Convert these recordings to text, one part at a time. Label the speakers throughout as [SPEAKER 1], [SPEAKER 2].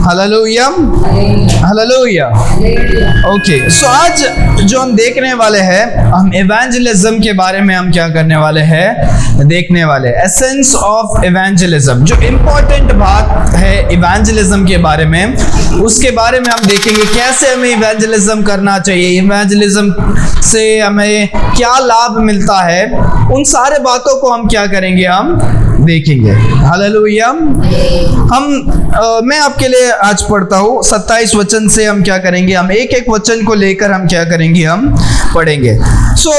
[SPEAKER 1] Hallelujah, hallelujah. Okay, सो आज जो हम देखने वाले हैं, हम इवेंजलिज्म के बारे में हम क्या करने वाले हैं, देखने वाले एसेंस ऑफ इवेंजलिज्म। जो इम्पोर्टेंट बात है इवेंजलिज्म के बारे में, उसके बारे में हम देखेंगे कैसे हमें इवेंजलिज्म करना चाहिए, इवेंजलिज्म से हमें क्या लाभ मिलता है, उन सारे बातों को हम क्या करेंगे, हम देखेंगे। हालेलुया। मैं आपके लिए आज पढ़ता हूँ 27 वचन से हम क्या करेंगे, हम एक एक वचन को लेकर हम क्या करेंगे, हम पढ़ेंगे।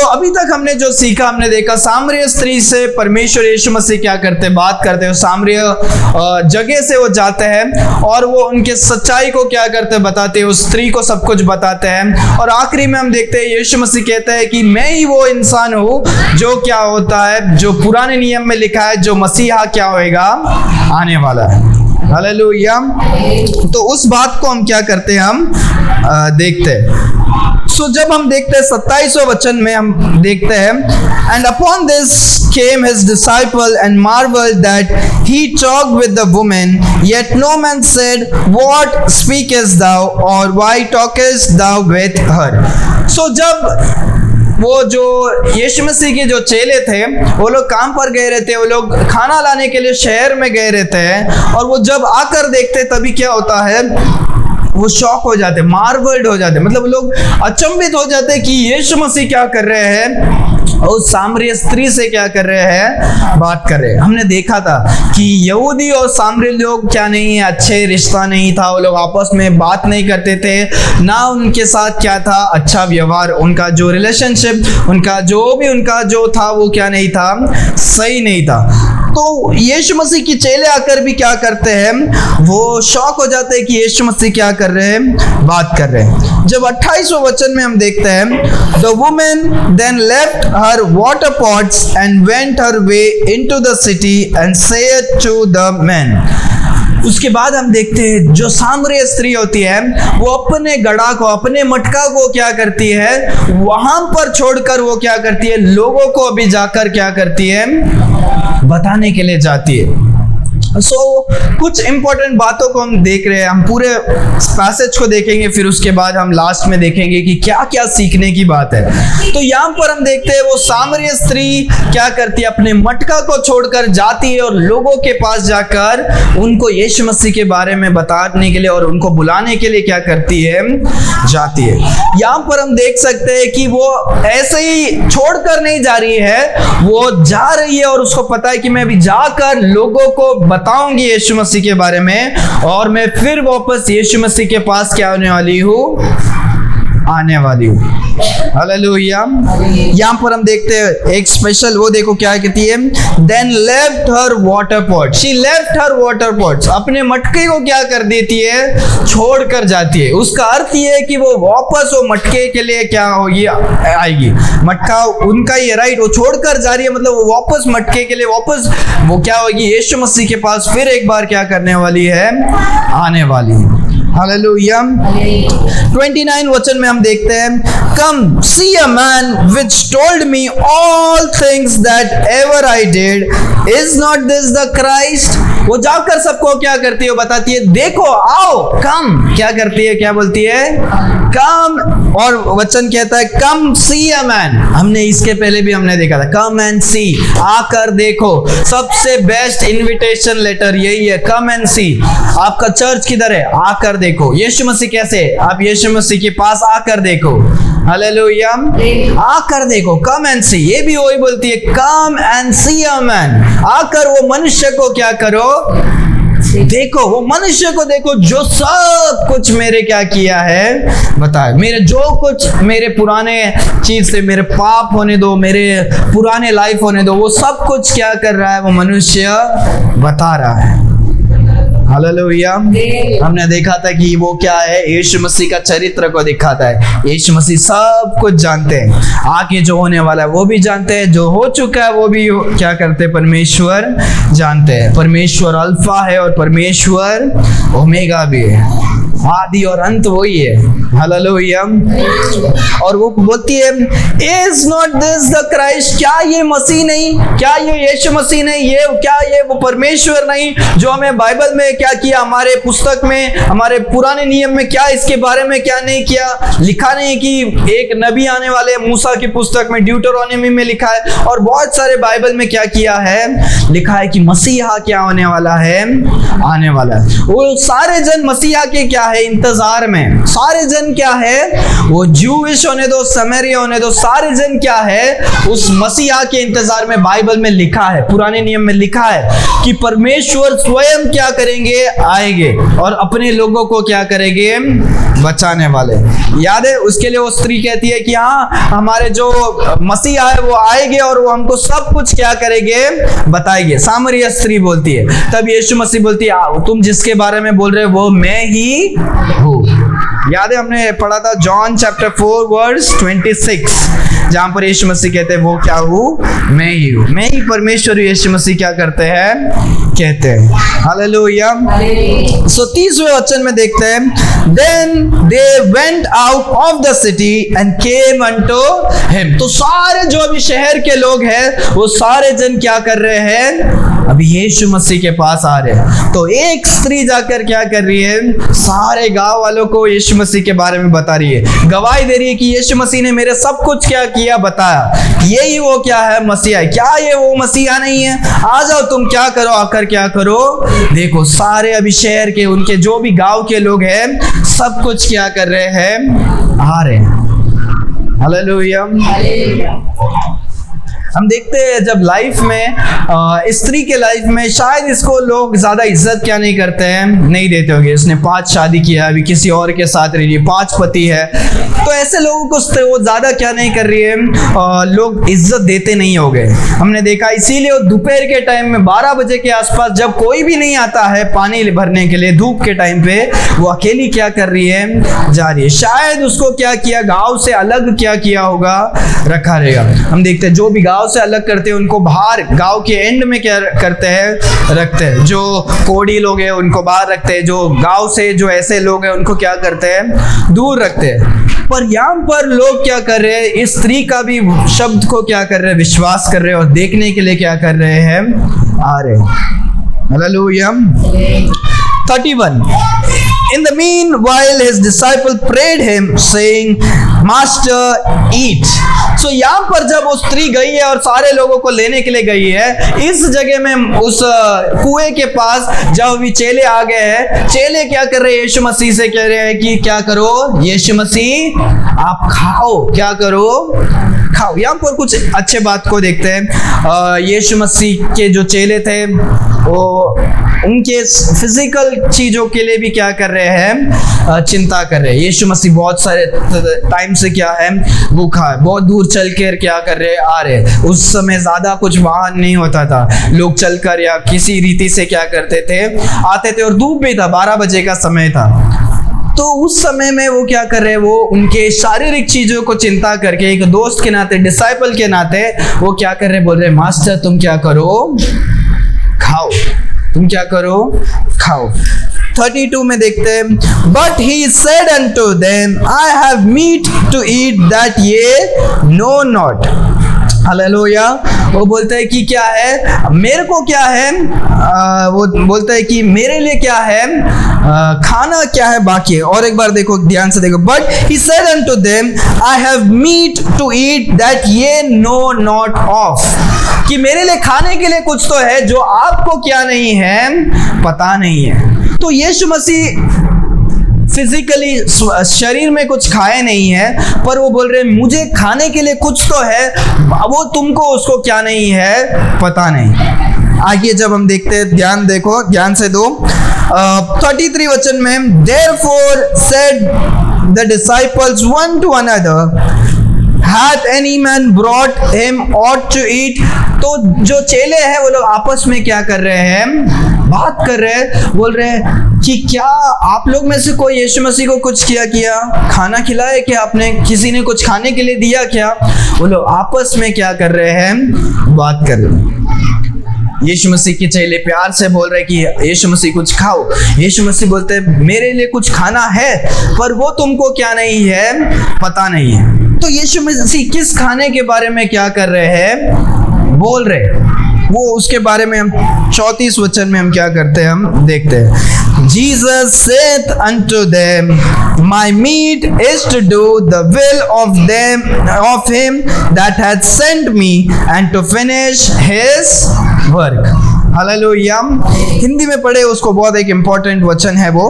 [SPEAKER 1] अभी तक हमने जो सीखा, हमने देखा सामरिया स्त्री से परमेश्वर यीशु मसीह क्या करते, बात करते हैं। सामरिया जगह से वो जाते हैं और वो उनके सच्चाई को क्या करते, बताते हैं, उस स्त्री को सब कुछ बताते हैं। और आखिरी में हम देखते हैं यीशु मसीह कहता है कि मैं ही वो इंसान हूँ जो क्या होता है, जो पुराने नियम में लिखा है, जो मसीहा क्या होएगा, आने वाला है। हालेलुया। तो उस बात को हम क्या करते हैं, हम देखते हैं। जब हम देखते हैं 27वें वचन में हम देखते हैं, and upon this came his disciple and marveled that he talked with the woman, yet no man said, what speakest thou, or why talkest thou with her? जब वो जो यीशु मसीह के जो चेले थे, वो लोग काम पर गए रहते, वो लोग खाना लाने के लिए शहर में गए रहते हैं, और वो जब आकर देखते तभी क्या होता है, वो शॉक हो जाते, मार्वल्ड हो जाते, मतलब लोग अचंभित हो जाते कि यीशु मसीह क्या कर रहे हैं, और सामरिया स्त्री से क्या कर रहे हैं, बात कर रहे हैं। हमने देखा था कि यहूदी और सामरी लोग क्या नहीं है, अच्छे रिश्ता नहीं था, वो लोग आपस में बात नहीं करते थे, ना उनके साथ क्या था, अच्छा व्यवहार, उनका जो रिलेशनशिप, उनका जो था वो क्या नहीं था, सही नहीं था। तो यीशु मसीह की चेले आकर भी क्या करते हैं, वो शॉक हो जाते हैं कि यीशु मसीह क्या कर रहे हैं, बात कर रहे हैं। जब 28वें वचन में हम देखते हैं, the woman then left her water pots and went her way into the city and said to the man. उसके बाद हम देखते हैं जो सामरिया स्त्री होती है, वो अपने गड़ा को, अपने मटका को क्या करती है, वहां पर छोड़कर वो क्या करती है, लोगों को अभी जाकर क्या करती है, बताने के लिए जाती है। कुछ इंपॉर्टेंट बातों को हम देख रहे हैं, हम पूरे पैसेज को देखेंगे, फिर उसके बाद हम लास्ट में देखेंगे कि क्या क्या सीखने की बात है। तो यहाँ पर हम देखते हैं वो सामरिया स्त्री क्या करती है, अपने मटका को छोड़कर जाती है और लोगों के पास जाकर उनको यीशु मसीह के बारे में बताने के लिए और उनको बुलाने के लिए क्या करती है, जाती है। यहाँ पर हम देख सकते हैं कि वो ऐसे ही छोड़कर नहीं जा रही है, वो जा रही है और उसको पता है कि मैं अभी जाकर लोगों को बताऊंगी यीशु मसीह के बारे में, और मैं फिर वापस यीशु मसीह के पास क्या होने वाली हूँ, आने वाली हूँ। हालेलुया। यहाँ पर हम देखते हैं एक स्पेशल, वो देखो क्या कहती है, then left her water pot, she left her water pots, अपने मटके को क्या कर देती है, छोड़कर जाती है। उसका अर्थ ये है कि वो वापस वो मटके के लिए क्या होगी, आएगी। मटका उनका ही है, राइट, वो छोड़कर जा रही है, मतलब वो वापस मटके के लिए वापस वो क्या होगी, यीशु मसीह के पास फिर एक बार क्या करने वाली है, आने वाली है। हालेलुया। 29 वचन में हम देखते हैं, come see a man which told me all things that ever I did, is not this the Christ? वो जाकर सबको क्या करती है, बताती है, देखो, आओ, कम, क्या करती है, क्या बोलती है, कम। और वचन कहता है कम सी अ मैन, हमने इसके पहले भी हमने देखा था, कम एंड सी, आकर देखो। सबसे बेस्ट इनविटेशन लेटर यही है, कम एंड सी। आपका चर्च किधर है, आकर देखो। यीशु मसीह कैसे, आप यीशु मसीह के पास आकर देखो। हालेलुया। आकर देखो, कम एंड सी, ये भी वही बोलती है, come and C a man, आकर वो मनुष्य को क्या करो, देखो, वो मनुष्य को देखो जो सब कुछ मेरे क्या किया है, बताए, मेरे जो कुछ मेरे पुराने चीज से, मेरे पाप होने दो, मेरे पुराने लाइफ होने दो, वो सब कुछ क्या कर रहा है, वो मनुष्य बता रहा है। हालेलुया। हमने देखा था कि वो क्या है, यीशु मसीह का चरित्र को दिखाता है। यीशु मसीह सब कुछ जानते हैं, आगे जो होने वाला है वो भी जानते हैं, जो हो चुका है वो भी क्या करते हैं, परमेश्वर जानते हैं। परमेश्वर अल्फा है और परमेश्वर ओमेगा भी है। आदि और अंत वही है। हालेलुया। और वो बोलती है, is not this the Christ, क्या ये मसीह नहीं, क्या ये यीशु मसीह नहीं, ये क्या ये वो परमेश्वर नहीं जो हमें बाइबल में क्या किया, हमारे पुस्तक में, हमारे पुराने नियम में क्या इसके बारे में क्या नहीं किया, लिखा नहीं कि एक नबी आने वाले, मूसा की पुस्तक में ड्यूटरोनोमी में लिखा है, और बहुत सारे बाइबल में क्या किया है, लिखा है कि मसीहा क्या होने वाला है, आने वाला है। वो सारे जन मसीहा के क्या है, इंतजार में। सारे जन क्या है, वो जूइश होने दो, समरिया होने दो, सारे जन क्या है, उस मसीहा के इंतजार में। बाइबल में लिखा है, पुराने नियम में लिखा है कि परमेश्वर स्वयं क्या करेंगे, आएंगे और अपने लोगों को क्या करेंगे, बचाने वाले। याद है, उसके लिए वो स्त्री कहती है कि हाँ, हमारे जो मसीहा है वो आएंगे और वो हमको सब कुछ क्या करेंगे, बताएंगे। सामरिया स्त्री बोलती है। तब यीशु मसीह बोलती है, तुम जिसके बारे में बोल रहे हो वो मैं ही हूँ। याद है, हमने पढ़ा था जॉन चैप्टर 4 वर्स 26, जहां पर यीशु मसीह कहते हैं वो क्या हूँ, मैं ही हूँ। मैं ही परमेश्वर। यीशु मसीह क्या करते हैं, कहते हैं। हालेलुया। सो 30वें वचन में देखते हैं, then they went out of the city and came unto him. तो सारे जो अभी शहर के लोग हैं वो सारे जन क्या कर रहे हैं, अभी यीशु मसीह के पास आ रहे हैं। तो एक स्त्री जाकर क्या कर रही है, सारे गांव वालों को यीशु मसीह के बारे में बता रही है, गवाही दे रही है कि यीशु मसीह ने मेरे सब कुछ क्या किया, बताया। यही वो क्या है, मसीहा है। क्या ये वो मसीहा नहीं है? आ जाओ, तुम क्या करो, आकर क्या करो, देखो। सारे अभी शहर के, उनके जो भी गांव के लोग हैं, सब कुछ क्या कर रहे हैं, आ रहे हैं। हालेलुया। हम देखते हैं जब लाइफ में स्त्री के लाइफ में शायद इसको लोग ज्यादा इज्जत क्या नहीं करते हैं, नहीं देते होंगे। इसने 5 शादी किया, अभी किसी और के साथ रह रही है, 5 पति है, तो ऐसे लोगों को वो ज्यादा क्या नहीं कर रही है, लोग इज्जत देते नहीं हो गए। हमने देखा, इसीलिए वो दोपहर के टाइम में 12 बजे के आसपास जब कोई भी नहीं आता है पानी भरने के लिए, धूप के टाइम पे वो अकेली क्या कर रही है, जा रही है। शायद उसको क्या किया, गाँव से अलग क्या किया होगा, रखा रहेगा। हम देखते हैं जो भी गाँव से अलग करते हैं उनको बाहर गांव के एंड में क्या करते हैं, रखते हैं। जो कोड़ी लोग हैं उनको बाहर रखते हैं, जो गांव से जो ऐसे लोग हैं उनको क्या करते हैं, दूर रखते हैं। पर यहाँ पर लोग क्या कर रहे हैं, इस स्त्री का भी शब्द को क्या कर रहे हैं, विश्वास कर रहे हैं और देखने के लिए क्या कर रहे हैं, आ रहे हैं। Hallelujah. 31 In the meanwhile his disciple prayed him saying, Master, eat. So यहाँ पर जब वो स्त्री गई है और सारे लोगों को लेने के लिए गई है, इस जगह में उस कुएं के पास जब अभी चेले आ गए हैं, चेले क्या कर रहे हैं, यीशु मसीह से कह रहे हैं कि क्या करो, यीशु मसीह आप खाओ, क्या करो, खाओ। यहाँ पर कुछ अच्छे बात को देखते हैं। यीशु मसीह के जो चेले थे वो उनके फिजिकल चीजों के लिए भी क्या कर रहे हैं, चिंता कर रहे हैं। यीशु मसीह बहुत सारे टाइम से क्या है, भूखा है, बहुत दूर चल कर क्या कर रहे हैं, आ रहे हैं। उस समय ज्यादा कुछ वाहन नहीं होता था, लोग चलकर या किसी रीति से क्या करते थे, आते थे, और धूप भी था, 12 बजे का समय था। तो उस समय में वो क्या कर रहे हैं, वो उनके शारीरिक चीजों को चिंता करके एक दोस्त के नाते, डिसाइपल के नाते वो क्या कर रहे हैं, बोल रहे हैं, मास्टर तुम क्या करो, खाओ, तुम क्या करो, खाओ। 32 में देखते हैं, but he said unto them, I have meat to eat that ye know not. Hallelujah. वो बोलता है कि क्या है, मेरे को क्या है, वो बोलता है कि मेरे लिए क्या है, खाना क्या है बाकी है। और एक बार देखो, ध्यान से देखो, but he said unto them, I have meat to eat that ye know not of, कि मेरे लिए खाने के लिए कुछ तो है जो आपको क्या नहीं है, पता नहीं है। तो यीशु मसीह फिजिकली शरीर में कुछ खाए नहीं है, पर वो बोल रहे हैं मुझे खाने के लिए कुछ तो है, वो तुमको उसको क्या नहीं है, पता नहीं। आगे जब हम देखते हैं, ध्यान देखो, ध्यान से दो, 33 वचन में, therefore said the disciples one to another, hath any man brought him ought to eat। तो जो चेले हैं वो लोग आपस में क्या कर रहे हैं, बात कर रहे हैं, बोल रहे हैं कि क्या आप लोग में से कोई यीशु मसीह को कुछ किया, खाना खिलाया क्या आपने, किसी ने कुछ खाने के लिए दिया क्या? वो लोग आपस में क्या कर रहे हैं, बात कर रहे हैं। यीशु मसीह के चेले प्यार से बोल रहे कि यीशु मसीह कुछ खाओ। यीशु मसीह बोलते हैं मेरे लिए कुछ खाना है, पर वो तुमको क्या नहीं है, पता नहीं है। तो यीशु मसीह किस खाने के बारे में क्या कर रहे हैं, बोल रहे, वो उसके बारे में हम 34 वचन में हम क्या करते हैं, हम देखते हैं। Jesus saith unto them, my meat is to do the will of him that hath sent me and to finish his work. Hallelujah. Hindi में पढ़े उसको, बहुत एक इम्पोर्टेंट वचन है वो।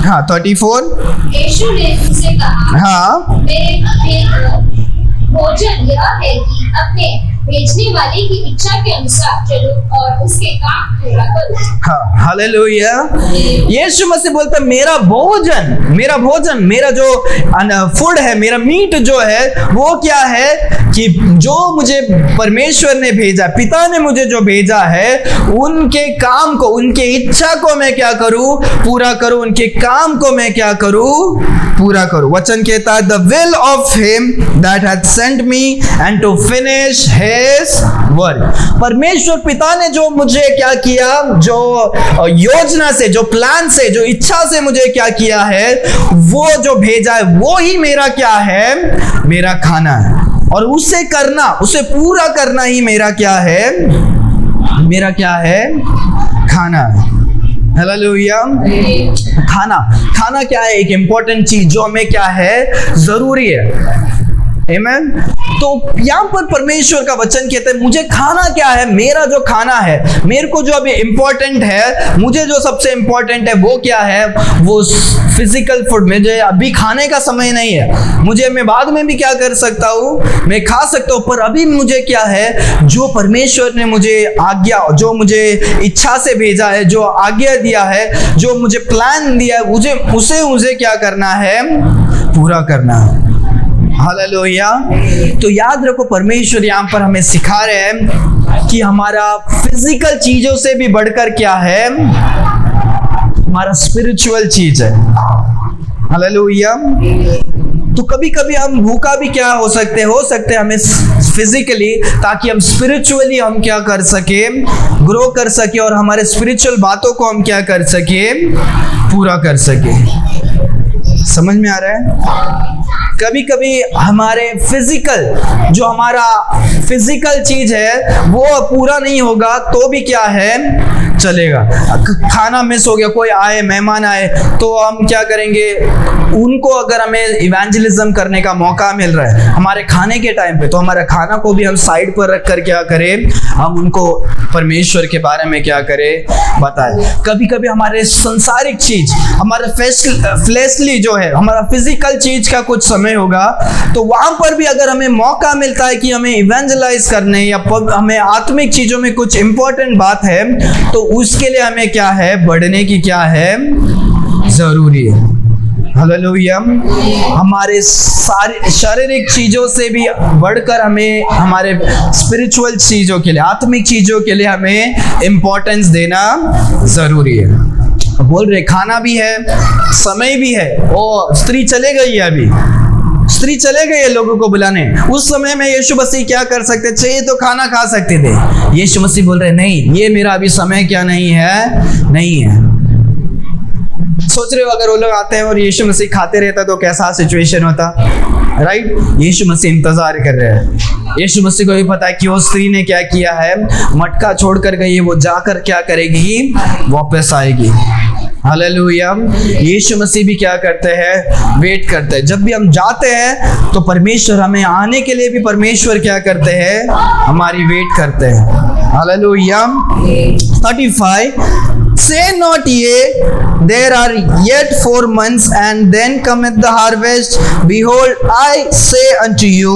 [SPEAKER 1] हाँ 34।
[SPEAKER 2] यीशु ने उनसे कहा,
[SPEAKER 1] हाँ
[SPEAKER 2] मेरे भोजन यह है कि अपने भेजने वाले की इच्छा के अनुसार चलो और उसके काम पूरा करो।
[SPEAKER 1] हाँ हालेलुया। यीशु मसीह बोलता है मेरा भोजन, मेरा जो फूड है, मेरा मीट जो है वो क्या है कि जो मुझे परमेश्वर ने भेजा, पिता ने मुझे जो भेजा है, उनके काम को, उनके इच्छा को मैं क्या करूं, पूरा करूं। उनके काम को मैं क्या करूं, पूरा करूं। वचन कहता है the will of him that hath sent me and to finish his work. परमेश्वर पिता ने जो मुझे क्या किया, जो योजना से, जो प्लान से, जो इच्छा से मुझे क्या किया है, वो जो भेजा है वो ही मेरा क्या है, मेरा खाना है। और उसे करना, उसे पूरा करना ही मेरा क्या है, मेरा क्या है, खाना है। हालेलुया। खाना क्या है, एक इंपॉर्टेंट चीज जो हमें क्या है, जरूरी है। आमेन। तो यहाँ पर परमेश्वर का वचन कहते हैं मुझे खाना क्या है, मेरा जो खाना है, मेरे को जो अभी इंपॉर्टेंट है, मुझे जो सबसे इंपॉर्टेंट है वो क्या है, वो फिजिकल फूड। मुझे अभी खाने का समय नहीं है, मुझे, मैं बाद में भी क्या कर सकता हूँ, मैं खा सकता हूँ, पर अभी मुझे क्या है, जो परमेश्वर ने मुझे आज्ञा, जो मुझे इच्छा से भेजा है, जो आज्ञा दिया है, जो मुझे प्लान दिया है, उसे क्या करना है, पूरा करना है। हालेलुया। तो याद रखो परमेश्वर यहाँ पर हमें सिखा रहे हैं कि हमारा फिजिकल चीजों से भी बढ़कर क्या है, हमारा स्पिरिचुअल चीज है। हालेलुया। तो कभी कभी हम भूखा भी क्या हो सकते हैं हमें फिजिकली, ताकि हम स्पिरिचुअली हम क्या कर सके, ग्रो कर सके, और हमारे स्पिरिचुअल बातों को हम क्या कर सके, पूरा कर सके। समझ में आ रहा है? कभी कभी हमारे फिजिकल, जो हमारा फिजिकल चीज है वो पूरा नहीं होगा तो भी क्या है, चलेगा। खाना मिस हो गया, कोई आए, मेहमान आए, तो हम क्या करेंगे, उनको अगर हमें इवेंजलिज्म करने का मौका मिल रहा है हमारे खाने के टाइम पे, तो हमारा खाना को भी हम साइड पर रख कर क्या करें, हम उनको परमेश्वर के बारे में क्या करें, बताएं। कभी कभी हमारे संसारिक चीज, हमारा फ्लेशली जो है, हमारा फिजिकल चीज का कुछ समय होगा, तो वहां पर भी अगर हमें मौका मिलता है कि हमें इवेंजलाइज करने या हमें आत्मिक चीजों में कुछ इंपॉर्टेंट बात है, तो उसके लिए हमें क्या है, बढ़ने की क्या है, जरूरी है। हालेलुया। हमारे सारे शारीरिक चीजों से भी बढ़कर हमें हमारे स्पिरिचुअल चीजों के लिए, आत्मिक चीजों के लिए हमें इंपॉर्टेंस देना जरूरी है। बोल रहे खाना भी है, समय भी है। ओ स्त्री चले गई है, अभी स्त्री चले गई है लोगों को बुलाने। उस समय में यीशु मसीह क्या कर सकते थे, तो खाना खा सकते थे। यीशु मसीह बोल रहे नहीं, ये मेरा अभी समय क्या नहीं है, नहीं है। सोच रहे हो अगर वो लोग आते हैं और यीशु मसीह खाते रहता तो कैसा सिचुएशन होता, राइट? यीशु मसीह इंतजार कर रहे हैं। यीशु मसीह को भी पता है कि वो स्त्री ने क्या किया है, मटका छोड़कर गई है, वो जाकर क्या करेगी, वापस आएगी। हालेलुया। यीशु मसीह भी क्या करते हैं, वेट करते हैं। जब भी हम जाते हैं तो परमेश्वर, हमें आने के लिए भी परमेश्वर क्या करते हैं, हमारी वेट करते हैं। Hallelujah. 35 Say not ye, there are yet 4 months, and then cometh the harvest. Behold, I say unto you,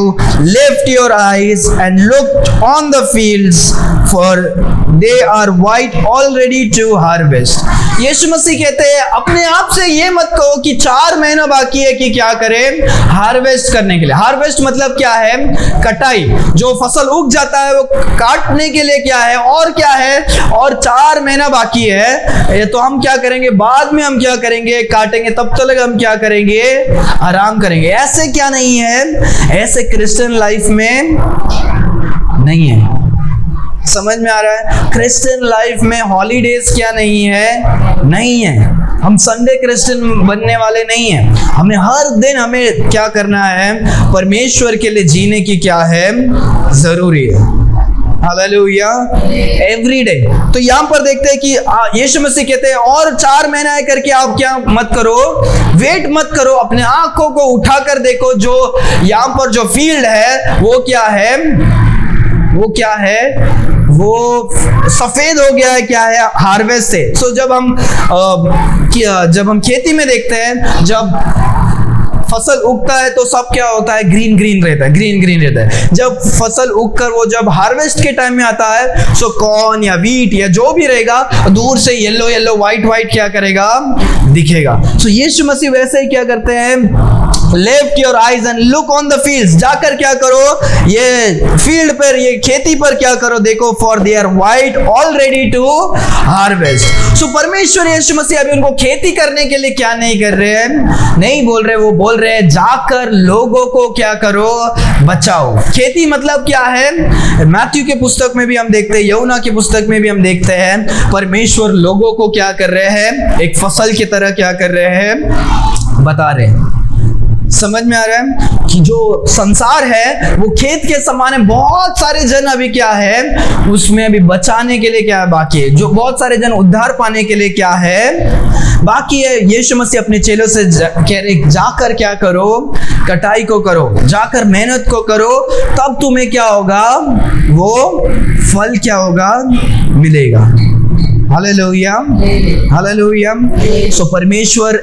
[SPEAKER 1] lift your eyes and look on the fields, for they are white already to harvest. यीशु मसीह कहते हैं अपने आप से ये मत कहो कि 4 महीना बाकी है कि क्या करें, हार्वेस्ट करने के लिए। हार्वेस्ट मतलब क्या है, कटाई। जो फसल उग जाता है वो काटने के लिए क्या है, और क्या है, और 4 महीना बाकी है, ये तो हम क्या करेंगे, बाद में हम क्या करेंगे, काटेंगे, तब तक हम क्या करेंगे, आराम करेंगे। ऐसे क्या नहीं है, ऐसे क्रिश्चियन लाइफ में नहीं है। समझ में आ रहा है? क्रिश्चियन लाइफ में हॉलीडेज क्या नहीं है? नहीं है। हम संडे क्रिश्चियन बनने वाले नहीं हैं। हमें हर दिन हमें क्या करना है? परमेश्वर के लिए जीने की क्या है? जरूरी है। Hallelujah, every day. तो यहाँ पर देखते हैं कि यीशु मसीह कहते हैं और 4 महीना है करके आप क्या मत करो, वेट मत करो, अपने आंखों को उठाकर देखो। जो यहाँ पर जो फील्ड है वो क्या है? वो क्या है? वो सफेद हो गया है। क्या है? हार्वेस्ट से। सो जब हम खेती में देखते हैं, जब फसल उगता है तो सब क्या होता है? ग्रीन ग्रीन रहता है, ग्रीन ग्रीन रहता है। जब फसल उगकर वो जब हार्वेस्ट के टाइम में आता है, सो कॉर्न या व्हीट या जो भी रहेगा, दूर से येलो येलो व्हाइट व्हाइट क्या करेगा? दिखेगा। सो यीशु मसीह वैसे ही क्या करते हैं? Lift your eyes and look on the fields. जाकर क्या करो? ये फील्ड पर, ये खेती पर क्या करो? देखो, for they are white already to harvest. So परमेश्वर यीशु मसीह अभी उनको खेती करने के लिए क्या नहीं कर रहे हैं? नहीं बोल रहे, वो बोल रहे हैं जाकर लोगों को क्या करो? बचाओ। खेती मतलब क्या है? मैथ्यू के पुस्तक में भी हम देखते हैं, यूहन्ना की पुस्तक में भी हम देखते हैं, परमेश्वर लोगों को क्या कर रहे हैं? एक फसल की तरह क्या कर रहे हैं? बता रहे हैं। समझ में आ रहा है कि जो संसार है वो खेत के समान है। बहुत सारे जन अभी क्या है? उसमें अभी बचाने के लिए क्या है? बाकी है। जो बहुत सारे जन उद्धार पाने के लिए क्या है? बाकी है। यीशु मसीह अपने चेलों से कह रहे, जाकर क्या करो? कटाई को करो, जाकर मेहनत को करो, तब तुम्हें क्या होगा? वो फल क्या होगा? मिलेगा। Hallelujah, hallelujah. सो परमेश्वर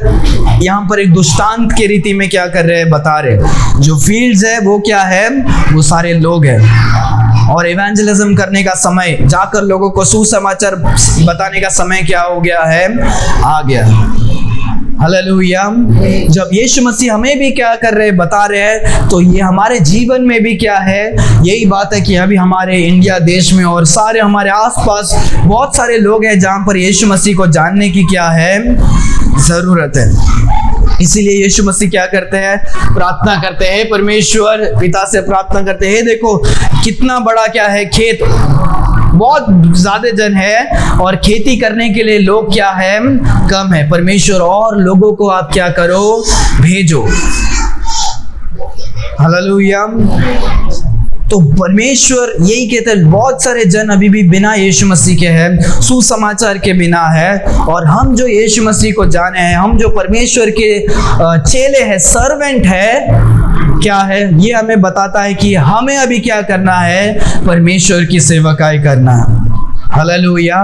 [SPEAKER 1] यहाँ पर एक दृष्टांत के रीति में क्या कर रहे हैं? बता रहे जो फील्ड्स है वो क्या है? वो सारे लोग हैं। और इवेंजलिज्म करने का समय, जाकर लोगों को सुसमाचार बताने का समय क्या हो गया है? आ गया। हालेलुया। जब यीशु मसीह हमें भी क्या कर रहे हैं? बता रहे हैं, तो ये हमारे जीवन में भी क्या है? यही बात है कि अभी हमारे इंडिया देश में और सारे हमारे आसपास बहुत सारे लोग हैं जहां पर यीशु मसीह को जानने की क्या है? जरूरत है। इसीलिए यीशु मसीह क्या करते हैं? प्रार्थना करते हैं, परमेश्वर पिता से प्रार्थना करते हैं। देखो कितना बड़ा क्या है? खेत, बहुत ज्यादा जन है और खेती करने के लिए लोग क्या है? कम है। परमेश्वर और लोगों को आप क्या करो? भेजो। हालेलुया। तो परमेश्वर यही कहते हैं, बहुत सारे जन अभी भी बिना यीशु मसीह के हैं, सुसमाचार के बिना है। और हम जो यीशु मसीह को जाने हैं, हम जो परमेश्वर के चेले हैं, सर्वेंट है, क्या है? ये हमें बताता है कि हमें अभी क्या करना है? परमेश्वर की सेवकाई करना है। हालेलुया।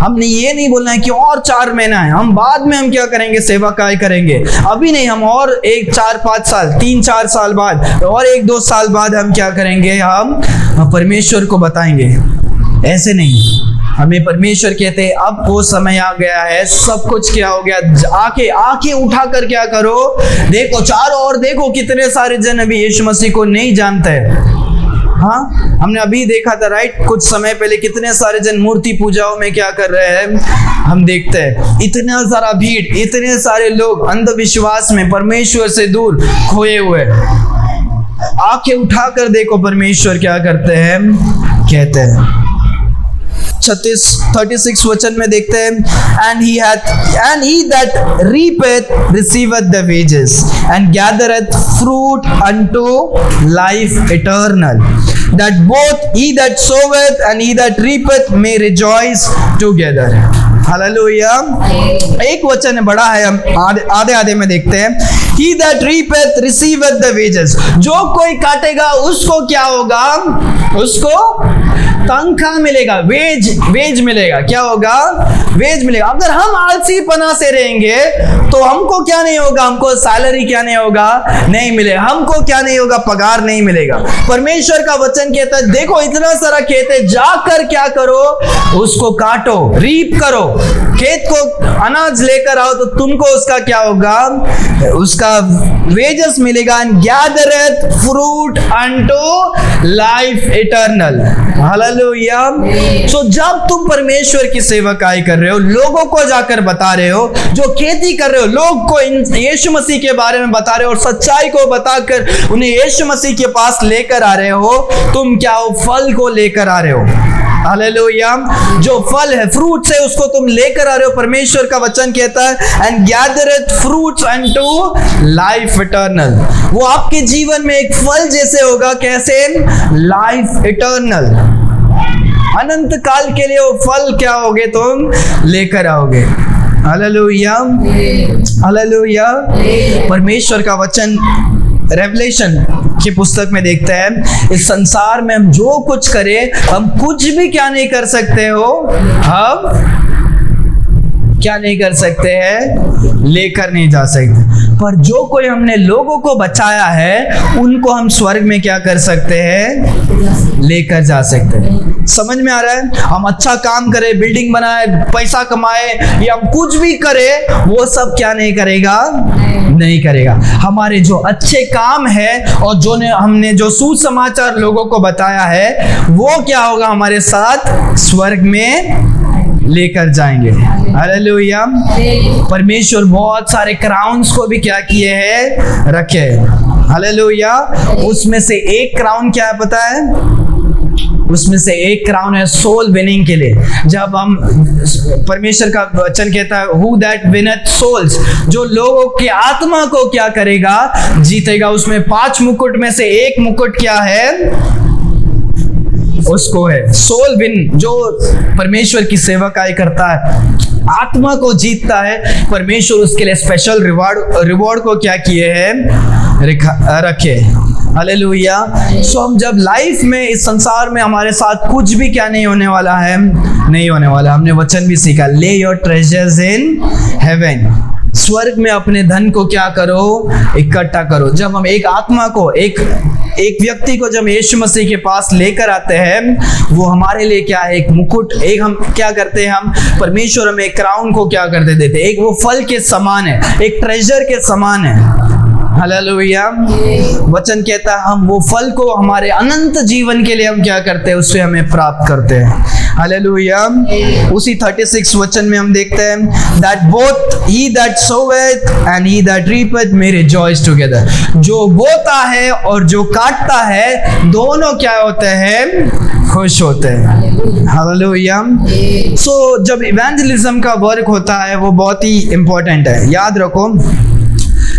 [SPEAKER 1] हमने ये नहीं बोलना है कि और 4 महीना है, हम बाद में हम क्या करेंगे? सेवकाई करेंगे। अभी नहीं, हम और 1, 4, 5 साल, 3, 4 साल बाद और 1, 2 साल बाद हम क्या करेंगे? हम परमेश्वर को बताएंगे। ऐसे नहीं, हमें परमेश्वर कहते हैं अब वो समय आ गया है, सब कुछ क्या हो गया? आंखें उठाकर क्या करो? देखो चारों ओर, देखो कितने सारे जन अभी यीशु मसीह को नहीं जानते। हाँ, हमने अभी देखा था, राइट? कुछ समय पहले कितने सारे जन मूर्ति पूजाओं में क्या कर रहे हैं? हम देखते हैं इतना सारा भीड़, इतने सारे लोग अंधविश्वास में, परमेश्वर से दूर खोए हुए। आंखें उठाकर देखो परमेश्वर क्या करते हैं, कहते हैं। 36 वचन में देखते हैं, and he that reapeth receiveth the wages and gathereth fruit unto life eternal, that both he that soweth and he that reapeth may rejoice together. Hallelujah. एक वचन बड़ा है, हम आधे में देखते हैं। He that reapeth receiveth the wages, जो कोई काटेगा उसको क्या होगा? उसको तनख्वाह मिलेगा, वेज मिलेगा। क्या होगा? वेज मिलेगा। अगर हम आलसी पना से रहेंगे तो हमको क्या नहीं होगा? हमको सैलरी क्या नहीं होगा? नहीं मिलेगा। हमको क्या नहीं होगा? पगार नहीं मिलेगा। परमेश्वर का वचन कहता है, देखो इतना सारा खेत है, जाकर क्या करो? उसको काटो, रीप करो, खेत को अनाज लेकर आओ, तो तुमको उसका क्या होगा? उसका वेजेस मिलेगा। And gathereth fruit unto life eternal. Hallelujah. So जब तुम परमेश्वर की सेवकाई कर रहे हो, लोगों को जाकर बता रहे हो, जो खेती कर रहे हो, लोग को यीशु मसीह के बारे में बता रहे हो और सच्चाई को बताकर उन्हें यीशु मसीह के पास लेकर आ रहे हो, तुम क्या हो? फल को लेकर आ रहे हो। हालेलुया। जो फल है, फ्रूट्स है, उसको तुम लेकर आ रहे हो। परमेश्वर का वचन कहता है and गैदरeth fruits unto life eternal। वो आपके जीवन में एक फल जैसे होगा। कैसे? लाइफ इटर्नल, अनंत काल के लिए वो फल क्या होगे? तुम लेकर आओगे। Hallelujah, hallelujah. परमेश्वर का वचन रेवलेशन की पुस्तक में देखते हैं, इस संसार में हम जो कुछ करें, हम कुछ भी क्या नहीं कर सकते हो, हम क्या नहीं कर सकते हैं? लेकर नहीं जा सकते। पर जो कोई हमने लोगों को बचाया है, उनको हम स्वर्ग में क्या कर सकते हैं? लेकर जा सकते हैं। समझ में आ रहा है? हम अच्छा काम करें, बिल्डिंग बनाए, पैसा कमाए, या हम कुछ भी करें, वो सब क्या नहीं करेगा? नहीं करेगा। हमारे जो अच्छे काम है और जो हमने जो सुसमाचार लोगों को बताया है, वो क्या होगा? हमारे साथ स्वर्ग में लेकर जाएंगे। हालेलुया। परमेश्वर बहुत सारे क्राउन्स को भी क्या किए हैं? रखे। हालेलुया। उसमें से एक क्राउन क्या है पता है? उसमें से एक क्राउन है सोल विनिंग के लिए। जब हम, परमेश्वर का वचन कहता है हु दैट विनथ सोल्स, जो लोगों की आत्मा को क्या करेगा? जीतेगा। उसमें 5 मुकुट में से एक मुकुट क्या है? उसको है सोल विन, जो परमेश्वर की सेवकाई करता है, आत्मा को जीतता है। परमेश्वर उसके लिए स्पेशल रिवॉर्ड को क्या किए हैं? रखे। हालेलुया। सो हम जब लाइफ में, इस संसार में हमारे साथ कुछ भी क्या नहीं होने वाला है? नहीं होने वाला। हमने वचन भी सीखा, ले योर ट्रेजर्स इन हेवन। स्वर्ग में अपने धन को क्या करो? इकट्ठा करो। जब हम एक आत्मा को, एक व्यक्ति को जब यीशु मसीह के पास लेकर आते हैं, वो हमारे लिए क्या है? एक मुकुट। एक हम क्या करते हैं? हम परमेश्वर हमें एक क्राउन को क्या करते देते? एक वो फल के समान है, एक ट्रेजर के समान है। हालेलुया। वचन कहता है हम वो फल को हमारे अनंत जीवन के लिए हम क्या करते हैं? उससे हमें प्राप्त करते हैं। हालेलुया। उसी 36 वचन में हम देखते हैं that both he that soweth and he that reapeth may rejoice together। जो बोता है और जो काटता है, दोनों क्या होते हैं? खुश होते हैं। हालेलुया। सो जब इवेंजलिज्म का वर्क होता है, वो बहुत ही इंपॉर्टेंट है। याद रखो,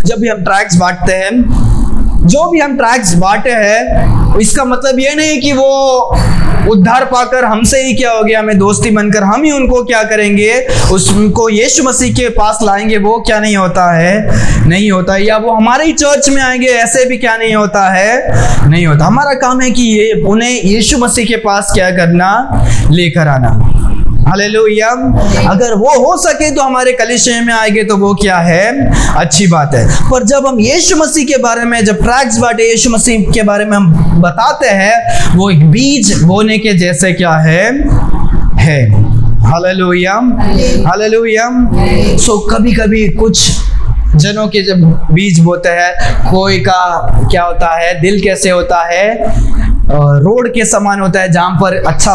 [SPEAKER 1] जब भी हम ट्रैक्स बांटते हैं, जो भी हम ट्रैक्स बांटे हैं, इसका मतलब ये नहीं कि वो उद्धार पाकर हमसे ही क्या हो गया, हमें दोस्ती बनकर हम ही उनको क्या करेंगे? उसको यीशु मसीह के पास लाएंगे। वो क्या नहीं होता है? नहीं होता। या वो हमारे ही चर्च में आएंगे, ऐसे भी क्या नहीं होता है? नहीं होता। हमारा काम है कि उन्हें यीशु मसीह के पास क्या करना? लेकर आना। हालेलुया। अगर वो हो सके तो हमारे कलीसिया में आएंगे, तो वो क्या है? अच्छी बात है। पर जब हम यीशु मसीह के बारे में, जब ट्रैक्स बांटे यीशु मसीह के बारे में हम बताते हैं, वो एक बीज बोने के जैसे क्या है? Hallelujah, hallelujah. सो कभी कभी कुछ जनों के जब बीज बोते हैं, कोई का क्या होता है? दिल कैसे होता है? रोड के समान होता है, जहाँ पर अच्छा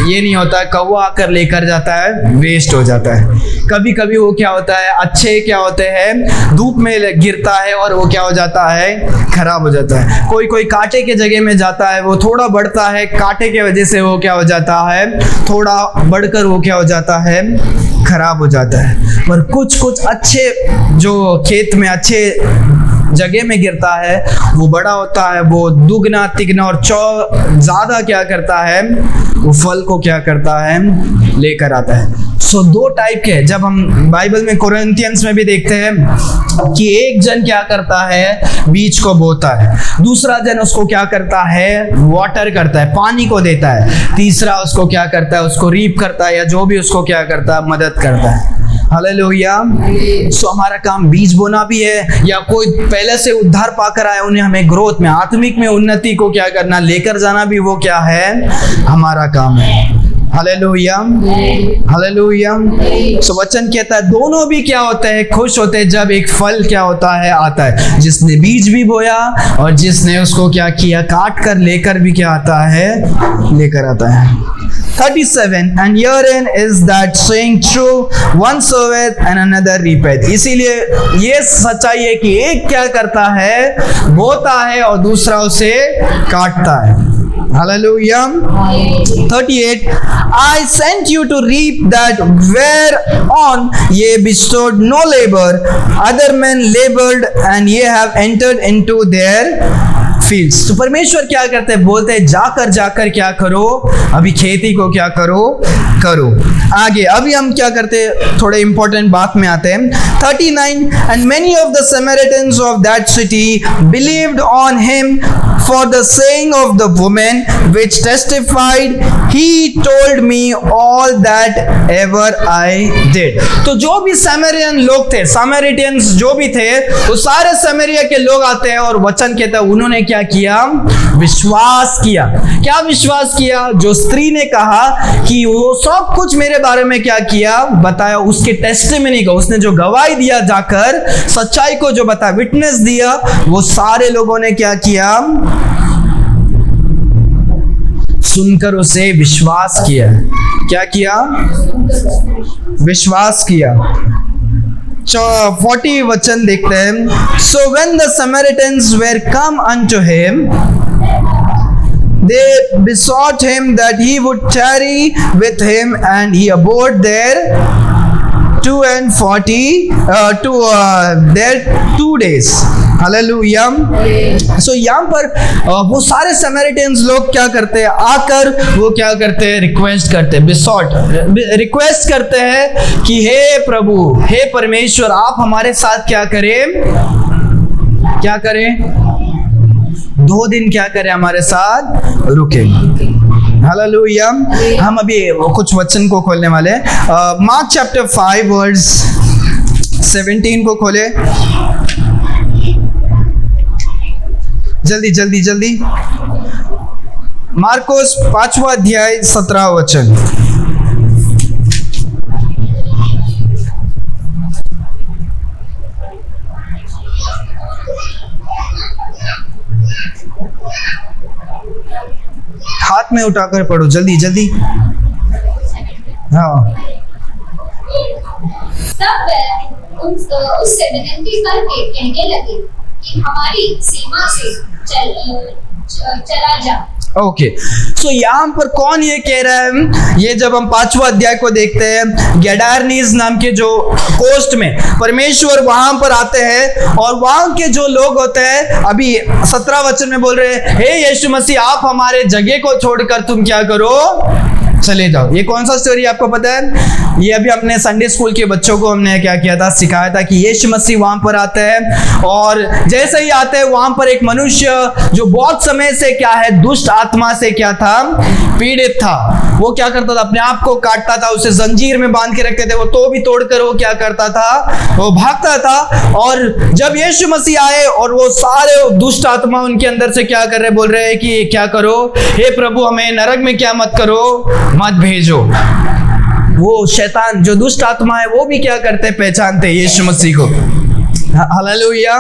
[SPEAKER 1] ये नहीं होता है, कौवा आकर लेकर जाता है, वेस्ट हो जाता है। कभी कभी वो क्या होता है? अच्छे क्या होते हैं? धूप में गिरता है और वो क्या हो जाता है? खराब हो जाता है। कोई कोई कांटे के जगह में जाता है, वो थोड़ा बढ़ता है, कांटे के वजह से वो क्या हो जाता है? थोड़ा बढ़कर वो क्या हो जाता है? खराब हो जाता है। पर कुछ कुछ अच्छे जो खेत में अच्छे जगह में गिरता है, वो बड़ा होता है, वो दुगना तिगना और ज्यादा क्या करता है? वो फल को क्या करता है? लेकर आता है। सो 2 टाइप के, जब हम बाइबल में कोरिन्थियंस में भी देखते हैं कि एक जन क्या करता है? बीज को बोता है, दूसरा जन उसको क्या करता है? वाटर करता है, पानी को देता है, तीसरा उसको क्या करता है? उसको रीप करता है, या जो भी उसको क्या करता है? मदद करता है। हालेलुया। सो हमारा काम बीज बोना भी है, या कोई पहले से उद्धार पाकर आए, उन्हें हमें ग्रोथ में, आत्मिक में उन्नति को क्या करना? लेकर जाना भी वो क्या है? हमारा काम है। Hallelujah, hallelujah. सो वचन कहता है दोनों भी क्या होते हैं? खुश होते हैं जब एक फल क्या होता है? आता है। जिसने बीज भी बोया और जिसने उसको क्या किया? काट कर लेकर भी क्या आता है? लेकर आता है। 37 and herein is that saying true, one soweth and another reapeth। इसीलिए ये सच्चाई है कि एक क्या करता है? बोता है और दूसरा उसे काटता है। Hallelujah. 38. I sent you to reap that whereon ye bestowed no labor. Other men labored and ye have entered into their fields. तो परमेश्वर क्या करते हैं? बोलते हैं जाकर क्या करो, अभी खेती को क्या करो आगे। अभी हम क्या करते हैं, थोड़े इंपॉर्टेंट बात में आते हैं। 39. And many of the Samaritans of that city believed on him for the saying of the woman which testified, he told me all that ever I did. तो जो भी सामरियन लोग थे, सामरिटियंस जो भी थे, वो सारे सामरिया के लोग आते हैं और वचन कहता है उन्होंने क्या किया? विश्वास किया। क्या विश्वास किया? जो स्त्री ने कहा कि वो सब कुछ मेरे बारे में क्या किया, बताया, उसके टेस्टिमनी को, उसने जो गवाही दिया, जाकर सच्चाई को जो बताया, विटनेस दिया, वो सारे लोगों ने क्या किया? सुनकर उसे विश्वास किया। क्या किया? विश्वास किया। 40 वचन देखते हैं। So when the Samaritans were come unto him, they besought him that he would tarry with him, and he abode there 2 days. Hallelujah. सो यहाँ पर वो सारे समरिटन्स लोग क्या करते हैं? आकर वो क्या करते हैं? रिक्वेस्ट करते हैं, रिक्वेस्ट करते हैं कि हे प्रभु, हे परमेश्वर, आप हमारे साथ क्या करें? 2 दिन क्या करें? हमारे साथ रुके। हालेलुया। हम अभी कुछ वचन को खोलने वाले हैं। मार्क चैप्टर 5 वर्स 17 को खोले। जल्दी। मार्कोस 5वां अध्याय 17 वचन। हाथ में उठाकर पढ़ो, जल्दी। हाँ।
[SPEAKER 2] तब वह उससे विनती करके कहने लगे कि हमारी सीमा से चला जा।
[SPEAKER 1] ओके, सो यहाँ पर कौन ये कह रहा है? ये जब हम 5वां अध्याय को देखते हैं, गेडारनीज नाम के जो कोस्ट में परमेश्वर वहां पर आते हैं, और वहां के जो लोग होते हैं, अभी 17 वचन में बोल रहे हैं, हे यीशु मसीह, आप हमारे जगह को छोड़कर तुम क्या करो? चले जाओ। ये कौन सा स्टोरी आपको पता है? ये अभी अपने संडे स्कूल के बच्चों को हमने क्या किया था? सिखाया था कि यीशु मसीह वहां पर आते हैं, और जैसे ही आते हैं वहां पर एक मनुष्य जो बहुत समय से क्या है, दुष्ट आत्मा से क्या था? पीड़ित था। वो क्या करता था? अपने आप को काटता था, उसे जंजीर में बांध के रखते थे, वो तो भी तोड़कर वो क्या करता था? वो भागता था। और जब यीशु मसीह आए और वो सारे दुष्ट आत्मा उनके अंदर से क्या कर रहे? बोल रहे हैं कि क्या करो? हे प्रभु, हमें नरक में क्या मत करो, मत भेजो। वो शैतान जो दुष्ट आत्मा है, वो भी क्या करते? पहचानते यीशु मसीह को। हालेलुया।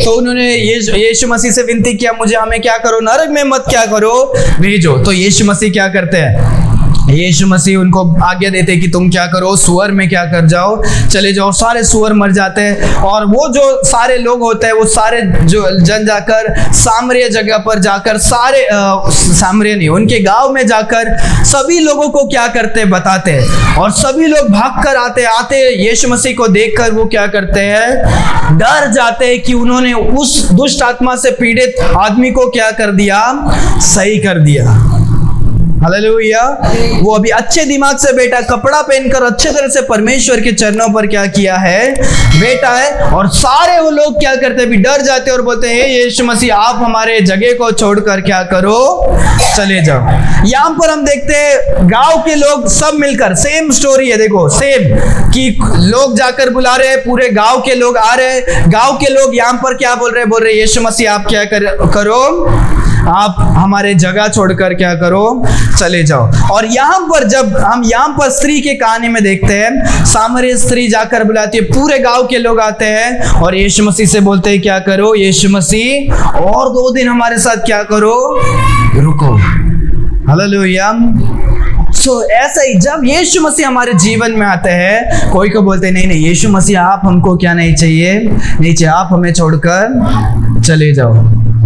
[SPEAKER 1] तो उन्होंने यीशु मसीह से विनती किया, मुझे हमें क्या करो? नरक में मत क्या करो? भेजो। तो यीशु मसीह क्या करते हैं? यीशु मसीह उनको आज्ञा देते कि तुम क्या करो? सुअर में क्या कर जाओ? चले जाओ। सारे सुअर मर जाते हैं, और वो जो सारे लोग होते हैं, वो सारे जो जन जाकर सामरिया जगह पर जाकर, सारे सामरिया नहीं, उनके गांव में जाकर सभी लोगों को क्या करते हैं? बताते हैं। और सभी लोग भाग कर आते यीशु मसीह को देखकर वो क्या करते हैं? डर जाते हैं कि उन्होंने उस दुष्ट आत्मा से पीड़ित आदमी को क्या कर दिया? सही कर दिया। हालेलुया। वो अभी अच्छे दिमाग से बैठा, कपड़ा पहनकर अच्छे तरह से परमेश्वर के चरणों पर क्या किया है? बैठा है। और सारे वो लोग क्या करते हैं? भी डर जाते और बोलते हैं, हे यीशु मसीह, आप हमारे जगह को छोड़कर क्या करो? चले जाओ। यहाँ पर हम देखते हैं गांव के लोग सब मिलकर, सेम स्टोरी है, देखो सेम, कि लोग जाकर बुला रहे हैं, पूरे गांव के लोग आ रहे हैं। गांव के लोग यहाँ पर क्या बोल रहे हैं? बोल रहे हैं, यीशु मसीह, आप क्या करो? आप हमारे जगह छोड़कर क्या करो? चले जाओ। और यहाँ पर जब हम यहाँ पर स्त्री के कहानी में देखते हैं, सामरिया स्त्री जाकर बुलाती है, पूरे गांव के लोग आते हैं और यीशु मसीह से बोलते हैं, क्या करो? यीशु मसीह, और 2 दिन हमारे साथ क्या करो? रुको। हालेलुया। सो ऐसा ही जब यीशु मसीह हमारे जीवन में आते हैं, कोई को बोलते नहीं, यीशु मसीह, आप हमको क्या नहीं चाहिए? आप हमें छोड़कर चले जाओ।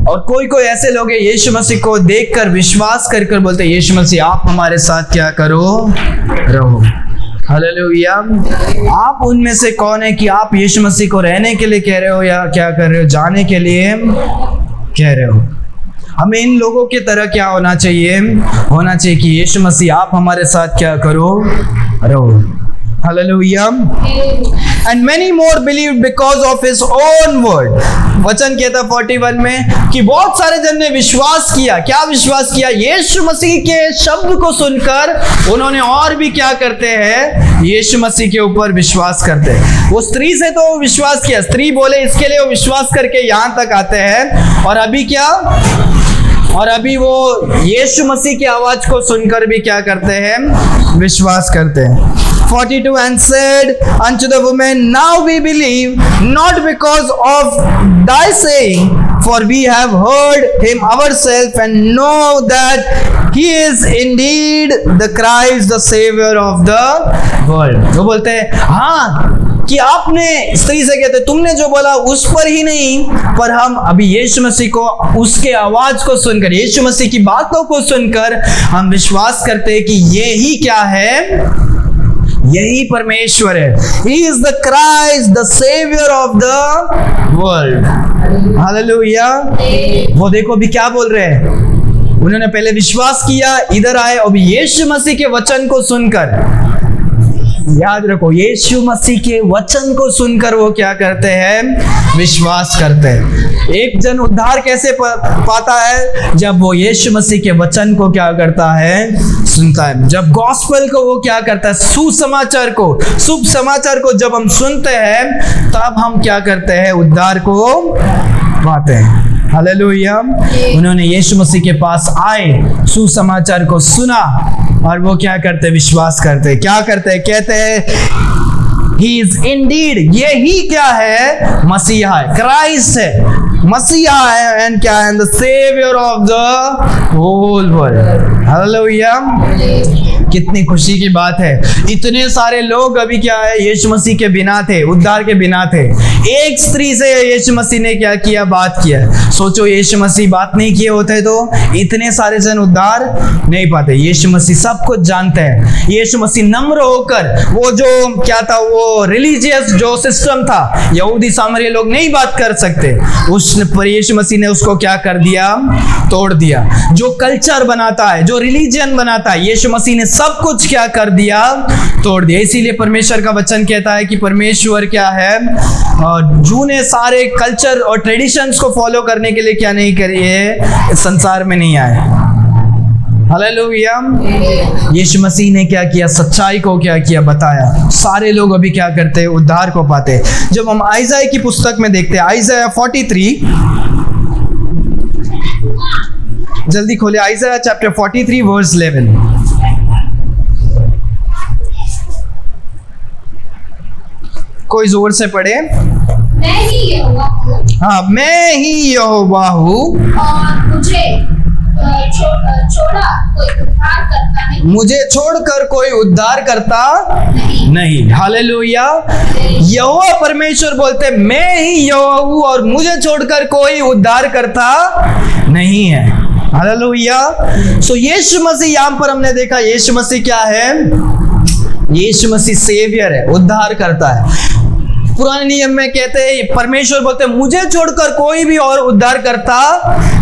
[SPEAKER 1] और कोई कोई ऐसे लोग हैं यीशु मसीह को देखकर विश्वास कर कर बोलते यीशु मसीह आप हमारे साथ क्या करो, रहो। हालेलुया। आप उनमें से कौन है कि आप यीशु मसीह को रहने के लिए कह रहे हो या क्या कर रहे हो, जाने के लिए कह रहे हो? हमें इन लोगों की तरह क्या होना चाहिए कि यीशु मसीह आप हमारे साथ क्या करो, रहो। Hallelujah. And many more believed because of his own word. वचन कहता 41 में कि बहुत सारे जन ने विश्वास किया। क्या विश्वास किया? यीशु मसीह के शब्द को सुनकर उन्होंने और भी क्या करते हैं, यीशु मसीह के ऊपर विश्वास करते हैं। वो स्त्री से तो विश्वास किया, स्त्री बोले इसके लिए वो विश्वास करके यहाँ तक आते हैं। और अभी क्या, और अभी वो यीशु मसीह की आवाज को सुनकर भी क्या करते हैं, विश्वास करते हैं। 42 and said unto the woman, now we believe, not because of thy saying, for we have heard him ourselves and know that he is indeed the Christ, the Savior of the world. वो बोलते हैं हाँ कि आपने स्त्री से कहते तुमने जो बोला उस पर ही नहीं, पर हम अभी यीशु मसीह को उसके आवाज को सुनकर, यीशु मसीह की बातों को सुनकर हम विश्वास करते हैं कि ये ही क्या है, यही परमेश्वर है। He is the Christ, the Savior of the world. Hallelujah. वो देखो अभी क्या बोल रहे हैं, उन्होंने पहले विश्वास किया, इधर आए, अभी यीशु मसीह के वचन को सुनकर, याद रखो यीशु मसीह के वचन को सुनकर वो क्या करते हैं, विश्वास करते हैं। एक जन उद्धार कैसे पाता है, जब वो यीशु मसीह के वचन को क्या करता है, सुनता है। जब गॉस्पेल को वो क्या करता है, सुसमाचार को, शुभ समाचार को जब हम सुनते हैं तब हम क्या करते हैं, उद्धार को पाते हैं। हालेलुया। उन्होंने यीशु मसीह के पास आए, सुसमाचार को सुना और वो क्या करते, विश्वास करते। क्या करते, कहते हैं ही इज इंडीड, ये ही क्या है, मसीहा है, क्राइस्ट है, मसीहा है, एंड क्या है, the saviour of the whole world. Hallelujah. कितनी खुशी की बात है। इतने सारे लोग अभी क्या है, यीशु मसीह के बिना थे, उद्धार के बिना थे। एक स्त्री से यीशु मसीह ने क्या किया, बात किया। सोचो यीशु मसीह बात नहीं किए होते तो इतने सारे जन उद्धार नहीं पाते। यीशु मसीह सब कुछ जानते हैं। यीशु मसीह नम्र होकर, वो जो क्या था, वो रिलीजियस जो सिस्टम था, यहूदी सामरिया लोग नहीं बात कर सकते, उस पर यीशु मसीह ने उसको क्या कर दिया, तोड़ दिया। जो कल्चर बनाता है, जो रिलीजन बनाता है, यीशु मसीह ने सब कुछ क्या कर दिया, तोड़ दिया। इसीलिए परमेश्वर का वचन कहता है कि परमेश्वर क्या है, जूने ने सारे कल्चर और ट्रेडिशंस को फॉलो करने के लिए क्या नहीं करी है, संसार में नहीं आए। हालेलुया। यीशु मसीह ने क्या किया, सच्चाई को क्या किया, बताया। सारे लोग अभी क्या करते हैं, उद्धार को पाते हैं। जब हम आइज़ाया की पुस्तक में देखते हैं, आइज़ाया 43, जल्दी खोले, आइज़ाया चैप्टर 43 वर्स 11। कोई जोर से पढ़े।
[SPEAKER 2] मैं ही यहोवा हूँ।
[SPEAKER 1] हाँ, मैं ही यहोवा हूँ
[SPEAKER 2] और मुझे छोड़ा कोई उद्धार करता नहीं।
[SPEAKER 1] मुझे छोड़कर कोई उद्धार करता नहीं। हालेलुया। यहोवा परमेश्वर बोलते मैं ही यहोवा हूँ और मुझे छोड़कर कोई उद्धार करता नहीं है। हालेलुया। सो यीशु मसीह, यहाँ पर हमने देखा यीशु मसीह क्या है, यीशु मसीह सेवियर है, उद्धार करता है। पुराने नियम में कहते हैं, परमेश्वर बोलते हैं मुझे छोड़कर कोई भी और उद्धार करता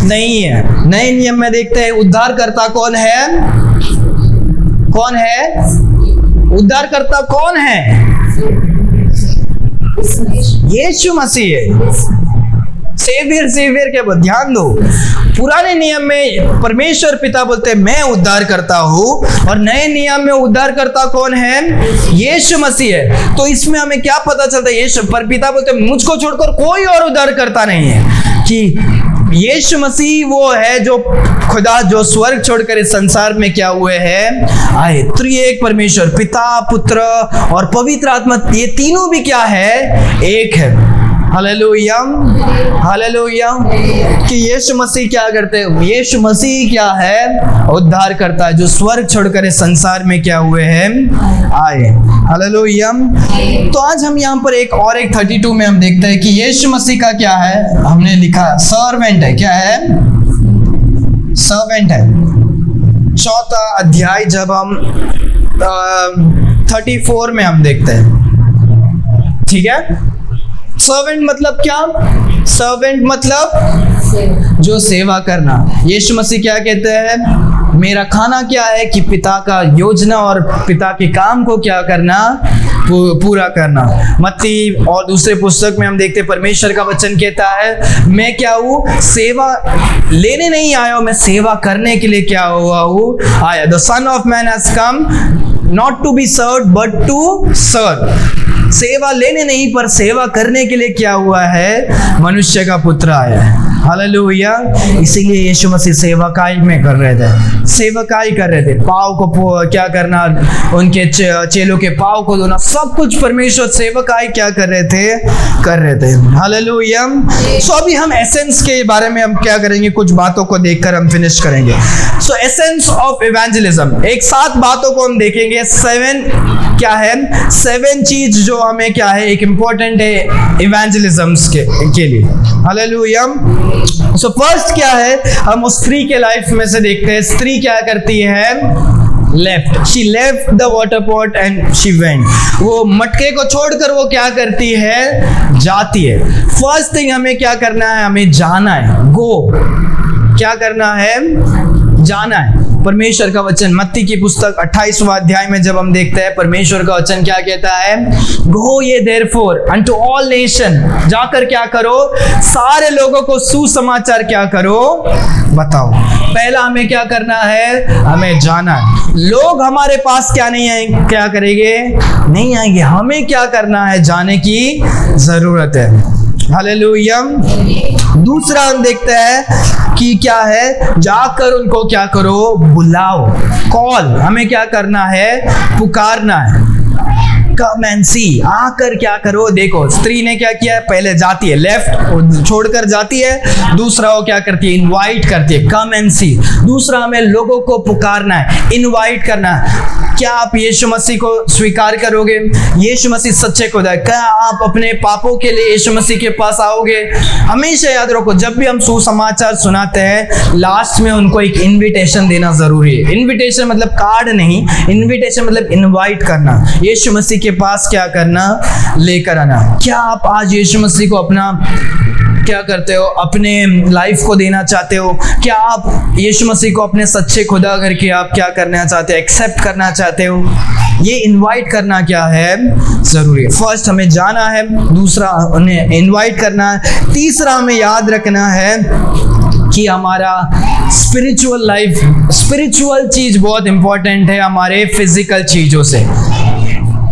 [SPEAKER 1] नहीं है। नए नियम में देखते हैं उद्धार करता कौन है, कौन है उद्धार करता, कौन है, यीशु मसीह है। सेवियर, सेवियर के बाद ध्यान दो, पुराने नियम में परमेश्वर पिता बोलते हैं मैं उद्धार करता हूँ, और नए नियम में उद्धार करता कौन है, यीशु मसीह है। तो इसमें हमें क्या पता चलता है, यीशु पर पिता बोलते हैं मुझको छोड़कर कोई और उद्धार करता नहीं है, कि यीशु मसीह वो है जो खुदा, जो स्वर्ग छोड़कर इस संसार में क्या हुए हैं, आए। त्रिएक परमेश्वर, पिता, पुत्र और पवित्र आत्मा, ये तीनों भी क्या है, एक है। Hallelujah, hallelujah. कि यीशु मसीह क्या करते हैं? यीशु मसीह क्या है? उद्धार करता है, जो स्वर्ग छोड़कर इस संसार में क्या हुए हैं? आए। हालेलुया। तो आज हम यहाँ पर एक 32 में हम देखते हैं कि यीशु मसीह का क्या है? हमने लिखा सर्वेंट है। क्या है? सर्वेंट है। 4 अध्याय जब हम 34 में हम देखते हैं, ठीक है। सर्वेंट मतलब क्या? सर्वेंट मतलब जो सेवा करना। यीशु मसीह क्या कहते हैं? मेरा खाना क्या है? कि पिता का योजना और पिता के काम को क्या करना? पूरा करना। मत्ती और दूसरे पुस्तक में हम देखते हैं परमेश्वर का वचन कहता है, मैं क्या हूँ? सेवा लेने नहीं आया हूँ, मैं सेवा करने के लिए क्या हुआ हूँ? आया। The son of man has come not to be served but to serve. सेवा लेने नहीं पर सेवा करने के लिए क्या हुआ है? मनुष्य का पुत्र आया है। हालेलुया। इसीलिए यीशु मसीह सेवकाई में कर रहे थे, सेवकाई कर रहे थे। पाँव को क्या करना, उनके चेलों के पाँव को धोना, सब कुछ परमेश्वर सेवकाई क्या कर रहे थे? कर रहे थे। हालेलुया। सो अभी हम एसेंस के बारे में हम क्या करेंगे? कुछ बातों को देखकर हम फिनिश करेंगे। सो एसेंस ऑफ इवेंजलिज्म, एक 7 बातों को हम देखेंगे। 7 क्या है? 7 चीज जो हमें क्या है? एक इंपॉर्टेंट है इवेंजलिज्म के लिए। हालेलुया। सो फर्स्ट क्या है? हम उस स्त्री के लाइफ में से देखते हैं। स्त्री क्या करती है? Left, she left the water pot and she went. वो मटके को छोड़कर वो क्या करती है? जाती है। फर्स्ट थिंग हमें क्या करना है? हमें जाना है। गो, क्या करना है? जाना है। परमेश्वर का वचन मत्ती की पुस्तक 28वां अध्याय में जब हम देखते हैं, परमेश्वर का वचन क्या कहता है? गो ये देयरफॉर अनटू ऑल नेशन, जाकर क्या करो? सारे लोगों को सुसमाचार क्या करो? बताओ। पहला हमें क्या करना है? हमें जाना है। लोग हमारे पास क्या नहीं आएंगे? क्या करेंगे? नहीं आएंगे। हमें क्या करना है? जाने की जरूरत है। हालेलुया। दूसरा हम देखते हैं कि क्या है? जाकर उनको क्या करो? बुलाओ। कॉल, हमें क्या करना है? पुकारना है। कम एंड सी, आकर क्या करो? देखो स्त्री ने क्या किया है? पहले जाती है, लेफ्ट छोड़कर जाती है। दूसरा वो क्या करती है? इनवाइट करती है, कम एंड सी। दूसरा हमें लोगों को पुकारना है, इनवाइट करना है। क्या आप यीशु मसीह को स्वीकार करोगे? यीशु मसीह सच्चे खुदा है। क्या आप अपने पापों के लिए यीशु मसीह के पास आओगे? हमेशा याद रखो, जब भी हम सुसमाचार सुनाते हैं, लास्ट में उनको एक इनविटेशन देना जरूरी है। इनविटेशन मतलब कार्ड नहीं, इनविटेशन मतलब इनवाइट करना, यीशु मसीह के पास क्या करना? लेकर आना। क्या आप आज यीशु मसीह को अपना क्या करते हो? अपने लाइफ को देना चाहते हो? क्या आप यीशु मसीह को अपने सच्चे खुदा करके आप क्या करना चाहते हो? एक्सेप्ट करना चाहते हो? ये इनवाइट करना क्या है? जरूरी है। फर्स्ट हमें जाना है, दूसरा उन्हें इनवाइट करना है, तीसरा हमें याद रखना है कि हमारा स्पिरिचुअल लाइफ, स्पिरिचुअल चीज बहुत इंपॉर्टेंट है हमारे फिजिकल चीजों से।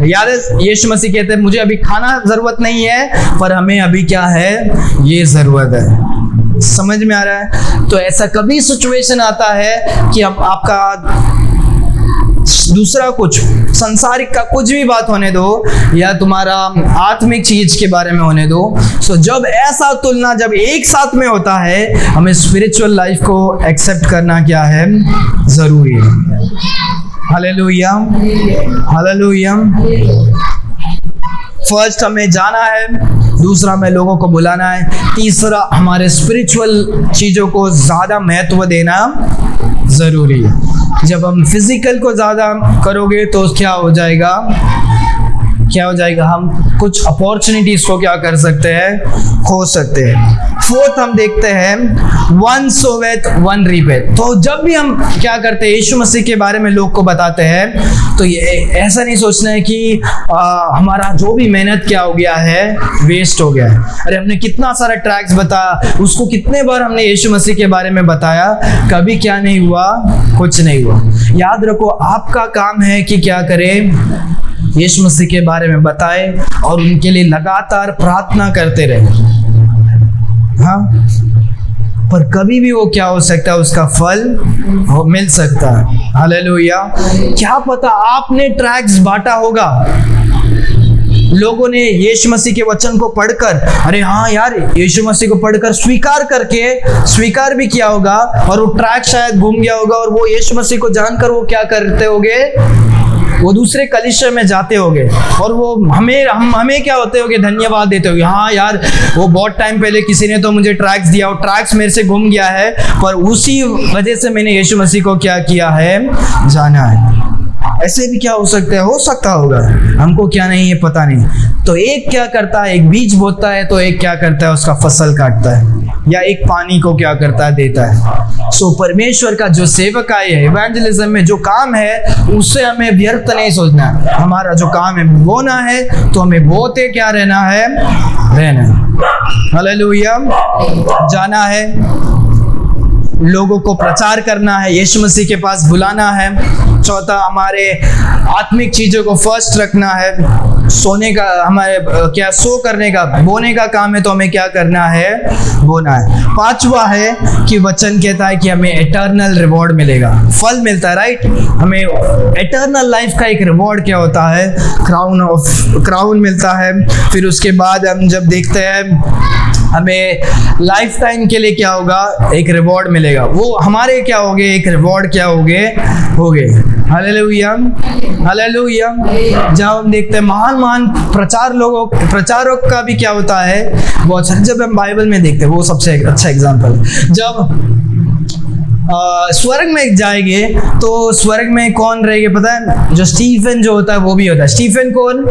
[SPEAKER 1] याद है यीशु मसीह कहते हैं, मुझे अभी खाना जरूरत नहीं है, पर हमें अभी क्या है? ये जरूरत है। समझ में आ रहा है? तो ऐसा कभी सिचुएशन आता है कि अब आपका दूसरा कुछ संसारिक का कुछ भी बात होने दो या तुम्हारा आत्मिक चीज के बारे में होने दो, सो जब ऐसा तुलना जब एक साथ में होता है, हमें स्पिरिचुअल लाइफ को एक्सेप्ट करना क्या है? जरूरी है। Hallelujah, hallelujah. फर्स्ट हमें जाना है, दूसरा हमें लोगों को बुलाना है, तीसरा हमारे स्पिरिचुअल चीजों को ज्यादा महत्व देना जरूरी है। जब हम फिजिकल को ज्यादा करोगे तो क्या हो जाएगा? क्या हो जाएगा? हम कुछ अपॉर्चुनिटीज को क्या कर सकते हैं? खो सकते हैं। फोर्थ हम देखते हैं, वन सोवेथ वन रीपेथ। तो जब भी हम क्या करते हैं, यीशु मसीह के बारे में लोग को बताते हैं, तो ये ऐसा नहीं सोचना है कि हमारा जो भी मेहनत क्या हो गया है, वेस्ट हो गया है। अरे हमने कितना सारा ट्रैक्स बताया, उसको कितने बार हमने यीशु मसीह के बारे में बताया, कभी क्या नहीं हुआ? कुछ नहीं हुआ। याद रखो, आपका काम है कि क्या करें? यीशु मसीह के बारे में बताए और उनके लिए लगातार प्रार्थना करते रहे। हाँ, पर कभी भी वो क्या हो सकता है? उसका फल मिल सकता है। हालेलुया। क्या पता आपने ट्रैक्स बांटा होगा, लोगों ने यीशु मसीह के वचन को पढ़कर, अरे हाँ यार, यीशु मसीह को पढ़कर स्वीकार भी किया होगा, और वो ट्रैक शायद घूम गया होगा, और वो यीशु मसीह को जानकर वो क्या करते होंगे, वो दूसरे कलीसिया में जाते होंगे, और वो हमें क्या होते होंगे, धन्यवाद देते होंगे, हाँ यार वो बहुत टाइम पहले किसी ने तो मुझे ट्रैक्स दिया, वो ट्रैक्स मेरे से घूम गया है, पर उसी वजह से मैंने यीशु मसीह को क्या किया है, जाना है। ऐसे भी क्या हो सकता होगा, हमको क्या नहीं है पता नहीं। तो एक क्या करता है, एक बीज बोता है, तो एक क्या करता है, उसका फसल काटता है, या एक पानी को क्या करता है, देता है। सो परमेश्वर का जो सेवकाई है, इवेंजलिज्म में जो काम है, उससे हमें व्यर्थ नहीं सोचना है। हमारा जो काम है बोना है, तो हमें बोते क्या रहना है, हालेलुया, जाना है, लोगों को प्रचार करना है, यीशु मसीह के पास बुलाना है। चौथा, हमारे आत्मिक चीजों को फर्स्ट रखना है। सोने का हमारे क्या सो करने का, बोने का काम है, तो हमें क्या करना है, बोना है। पांचवा है कि वचन कहता है कि हमें इटर्नल रिवॉर्ड मिलेगा, फल मिलता है, राइट। हमें इटर्नल लाइफ का एक रिवॉर्ड क्या होता है, क्राउन मिलता है। फिर उसके बाद हम जब देखते हैं हमें लाइफ टाइम के लिए क्या होगा, एक रिवॉर्ड मिलेगा, वो हमारे क्या होंगे, एक रिवॉर्ड क्या होंगे। Hallelujah, hallelujah. जब हम देखते हैं महान प्रचारकों का भी क्या होता है, वो अच्छा, जब हम बाइबल में देखते हैं, वो सबसे अच्छा एग्जाम्पल, जब स्वर्ग में जाएंगे तो स्वर्ग में कौन रहेंगे पता है, जो स्टीफन जो होता है वो भी होता है। स्टीफन कौन,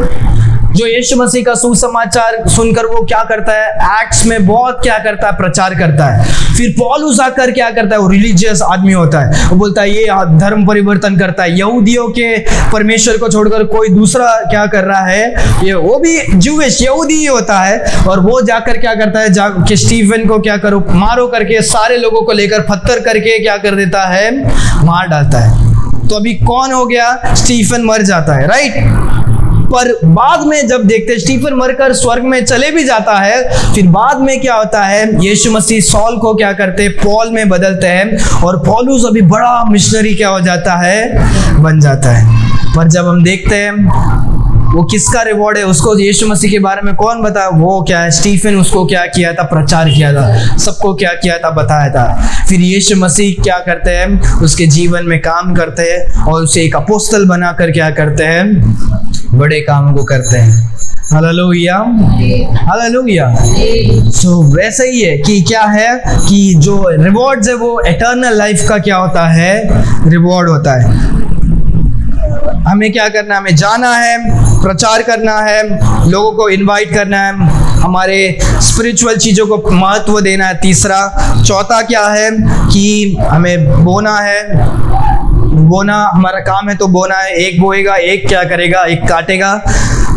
[SPEAKER 1] जो यीशु मसीह का सुसमाचार सुनकर वो क्या करता है, एक्ट्स में बहुत क्या करता है, प्रचार करता है। फिर पौलुस आकर क्या करता है, वो रिलीजियस आदमी होता है, वो बोलता है ये धर्म परिवर्तन करता है, यहूदियों के परमेश्वर को छोड़कर कोई दूसरा क्या कर रहा है, ये वो भी जूविश यहूदी ही होता है। और वो जाकर क्या करता है, जाकर स्टीफन को क्या करो, मारो करके सारे लोगों को लेकर पत्थर करके क्या कर देता है, मार डालता है। तो अभी कौन हो गया, स्टीफन मर जाता है, राइट। पर बाद में जब देखते हैं स्टीफन मरकर स्वर्ग में चले भी जाता है, फिर बाद में क्या होता है, यीशु मसीह सॉल को क्या करते हैं, पॉल में बदलते हैं, और पौलुस अभी बड़ा मिशनरी क्या हो जाता है, बन जाता है। पर जब हम देखते हैं वो किसका रिवॉर्ड है, उसको यीशु मसीह के बारे में कौन बताया, वो क्या है, स्टीफन उसको क्या किया था, प्रचार किया था, सबको क्या किया था, बताया था। फिर यीशु मसीह क्या करते हैं, उसके जीवन में काम करते हैं, और उसे एक अपोस्तल बनाकर क्या करते हैं, बड़े कामों को करते हैं। Hallelujah, hallelujah. सो वैसा ही है कि क्या है कि जो रिवॉर्ड्स है वो इटर्नल लाइफ का क्या होता है, रिवॉर्ड होता है। हमें क्या करना है, हमें जाना है, प्रचार करना है, लोगों को इनवाइट करना है, हमारे स्पिरिचुअल चीज़ों को महत्व देना है। तीसरा, चौथा क्या है कि हमें बोना है, बोना हमारा काम है, तो बोना है, एक बोएगा, एक क्या करेगा, एक काटेगा।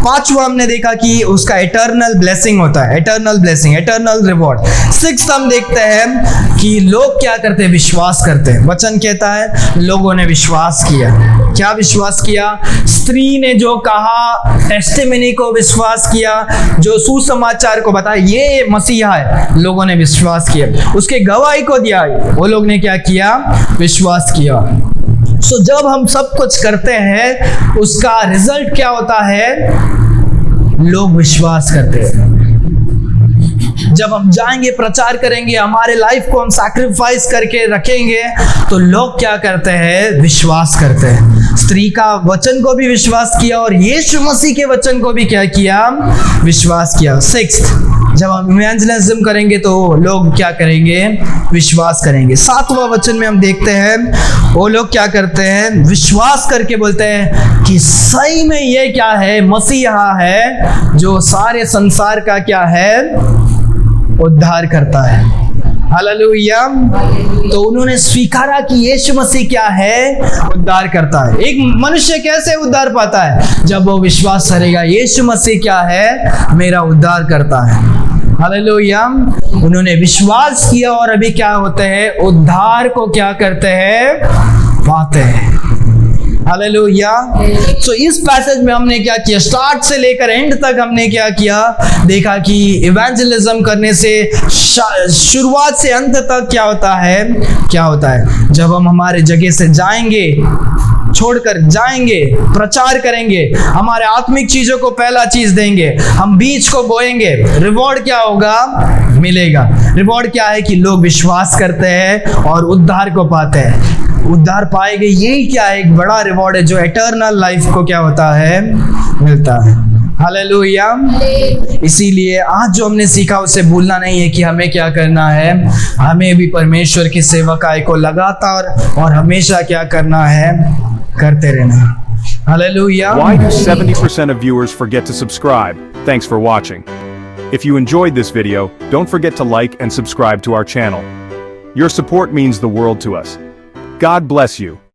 [SPEAKER 1] पांचवा हमने देखा कि उसका इटर्नल ब्लेसिंग होता है, eternal blessing, eternal reward. Sixth हम देखते हैं कि लोग क्या करते हैं, विश्वास करते हैं। वचन कहता है लोगों ने विश्वास किया। क्या विश्वास किया, स्त्री ने जो कहा, टेस्टिमनी को विश्वास किया, जो सुसमाचार को बताया ये मसीहा है, लोगों ने विश्वास किया, उसके गवाही को दिया, वो लोग ने क्या किया, विश्वास किया। सो जब हम सब कुछ करते हैं, उसका रिजल्ट क्या होता है, लोग विश्वास करते हैं। जब हम जाएंगे, प्रचार करेंगे, हमारे लाइफ को हम सैक्रिफाइस करके रखेंगे, तो लोग क्या करते हैं, विश्वास करते हैं। स्त्री का वचन को भी विश्वास किया, और यीशु मसीह के वचन को भी क्या किया, विश्वास किया। सिक्स्थ, जब हम इवेंजलिज्म करेंगे तो लोग क्या करेंगे, विश्वास करेंगे। सातवां वचन में हम देखते हैं वो लोग क्या करते हैं, विश्वास करके बोलते हैं कि सही में ये क्या है, मसीहा है जो सारे संसार का क्या है, उद्धार करता है। हालेलुया। तो उन्होंने स्वीकारा कि यीशु मसीह क्या है, उद्धार करता है। एक मनुष्य कैसे उद्धार पाता है, जब वो विश्वास करेगा यीशु मसीह क्या है, मेरा उद्धार करता है। हालेलुया। उन्होंने विश्वास किया, और अभी क्या होते हैं, उद्धार को क्या करते हैं, पाते हैं। हालेलुया। सो इस पैसेज में हमने क्या किया, स्टार्ट से लेकर एंड तक हमने क्या किया, देखा कि इवेंजलिज्म करने से शुरुआत से अंत तक क्या होता है, जब हम हमारे जगह से जाएंगे छोड़कर जाएंगे, प्रचार करेंगे, हमारे आत्मिक चीजों को पहला चीज देंगे, हम बीज को बोएंगे, रिवॉर्ड क्या होगा? मिलेगा। रिवॉर्ड क्या है? कि लोग विश्वास करते हैं और उद्धार को पाते हैं, उद्धार पाएंगे। यही क्या है? एक बड़ा रिवॉर्ड है जो इटर्नल लाइफ को क्या होता है? मिलता है। हालेलुया। इसीलिए आज जो हमने सीखा उसे भूलना नहीं है कि हमें क्या करना है। हमें भी परमेश्वर की सेवकाई को लगातार और हमेशा क्या करना है? करते रहना है। Hallelujah.
[SPEAKER 3] Why do 70% of viewers forget to subscribe? Thanks for watching. If you enjoyed this video, don't forget to like and subscribe to our channel. Your support means the world to us. God bless you.